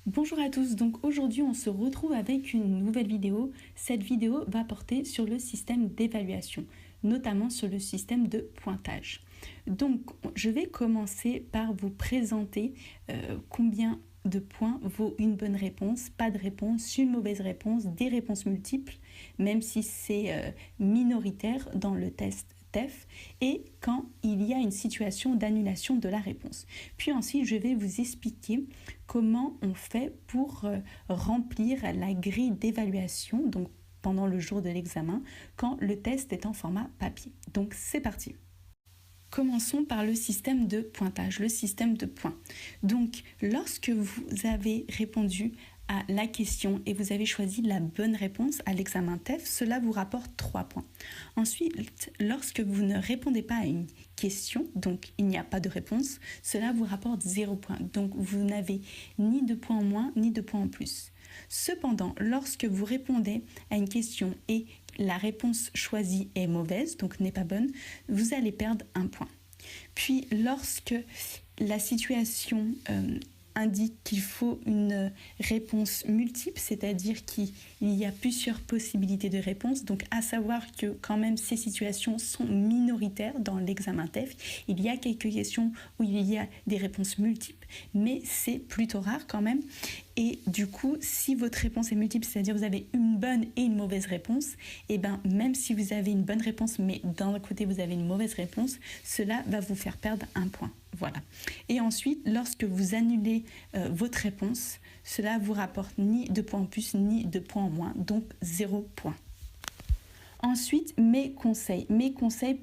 Bonjour à tous, donc aujourd'hui on se retrouve avec une nouvelle vidéo. Cette vidéo va porter sur le système d'évaluation, notamment sur le système de pointage. Donc je vais commencer par vous présenter combien de points vaut une bonne réponse, pas de réponse, une mauvaise réponse, des réponses multiples, même si c'est minoritaire dans le test TEF, et quand il y a une situation d'annulation de la réponse. Puis ensuite, je vais vous expliquer comment on fait pour remplir la grille d'évaluation, donc pendant le jour de l'examen, quand le test est en format papier. Donc c'est parti. Commençons par le système de pointage, le système de points. Donc, lorsque vous avez répondu à la question et vous avez choisi la bonne réponse à l'examen TEF, cela vous rapporte 3 points. Ensuite, lorsque vous ne répondez pas à une question, donc il n'y a pas de réponse, cela vous rapporte 0 points. Donc, vous n'avez ni de points en moins, ni de points en plus. Cependant, lorsque vous répondez à une question et la réponse choisie est mauvaise, donc n'est pas bonne, vous allez perdre 1 point. Puis, lorsque la situation indique qu'il faut une réponse multiple, c'est-à-dire qu'il y a plusieurs possibilités de réponse, donc à savoir que quand même ces situations sont minoritaires dans l'examen TEF. Il y a quelques questions où il y a des réponses multiples, mais c'est plutôt rare quand même. Et du coup, si votre réponse est multiple, c'est-à-dire vous avez une bonne et une mauvaise réponse, et bien même si vous avez une bonne réponse, mais d'un côté vous avez une mauvaise réponse, cela va vous faire perdre 1 point. Voilà. Et ensuite, lorsque vous annulez votre réponse, cela vous rapporte ni de points en plus, ni de points en moins, donc 0 point. Ensuite, mes conseils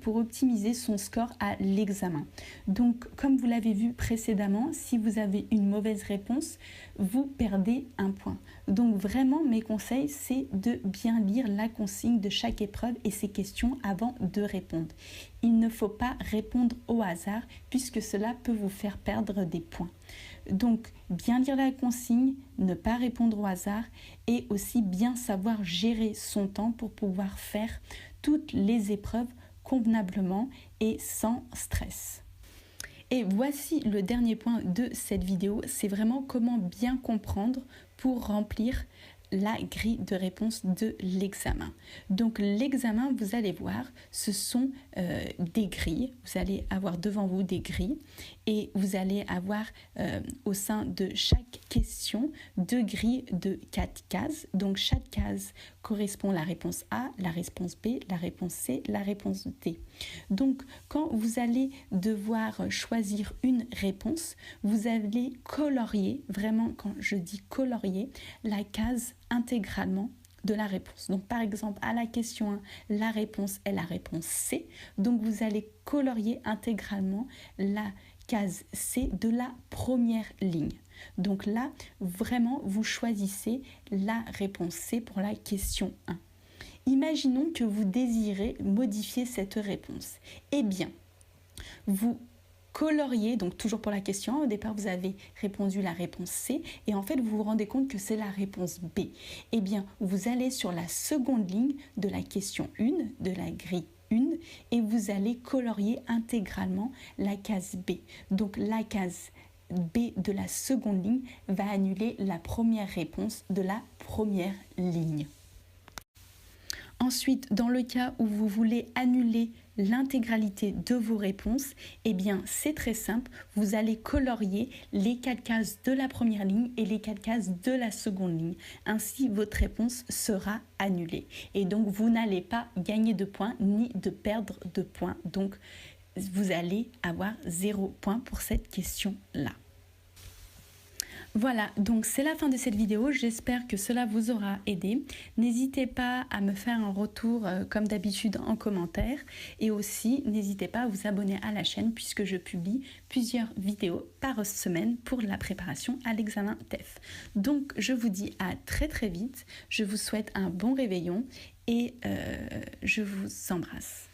pour optimiser son score à l'examen. Donc, comme vous l'avez vu précédemment, si vous avez une mauvaise réponse, vous perdez 1 point. Donc, vraiment, mes conseils, c'est de bien lire la consigne de chaque épreuve et ses questions avant de répondre. Il ne faut pas répondre au hasard puisque cela peut vous faire perdre des points. Donc, bien lire la consigne, ne pas répondre au hasard et aussi bien savoir gérer son temps pour pouvoir faire toutes les épreuves convenablement et sans stress. Et voici le dernier point de cette vidéo, c'est vraiment comment bien comprendre pour remplir la grille de réponse de l'examen. Donc l'examen, vous allez voir, ce sont des grilles. Vous allez avoir devant vous des grilles et vous allez avoir au sein de chaque question 2 grilles de 4 cases. Donc chaque case correspond à la réponse A, la réponse B, la réponse C, la réponse D. Donc quand vous allez devoir choisir une réponse, vous allez colorier, vraiment quand je dis colorier, la case intégralement de la réponse. Donc par exemple à la question 1, la réponse est la réponse C. Donc vous allez colorier intégralement la case C de la première ligne. Donc là, vraiment, vous choisissez la réponse C pour la question 1. Imaginons que vous désirez modifier cette réponse. Eh bien, vous coloriez, donc toujours pour la question 1, au départ vous avez répondu la réponse C et en fait vous vous rendez compte que c'est la réponse B. Eh bien, vous allez sur la seconde ligne de la question 1, de la grille 1 et vous allez colorier intégralement la case B. Donc la case B de la seconde ligne va annuler la première réponse de la première ligne. Ensuite, dans le cas où vous voulez annuler l'intégralité de vos réponses, eh bien c'est très simple, vous allez colorier les 4 cases de la première ligne et les 4 cases de la seconde ligne. Ainsi, votre réponse sera annulée. Et donc, vous n'allez pas gagner de points ni de perdre de points. Donc, vous allez avoir 0 point pour cette question-là. Voilà, donc c'est la fin de cette vidéo, j'espère que cela vous aura aidé. N'hésitez pas à me faire un retour comme d'habitude en commentaire et aussi n'hésitez pas à vous abonner à la chaîne puisque je publie plusieurs vidéos par semaine pour la préparation à l'examen TEF. Donc je vous dis à très vite, je vous souhaite un bon réveillon et je vous embrasse.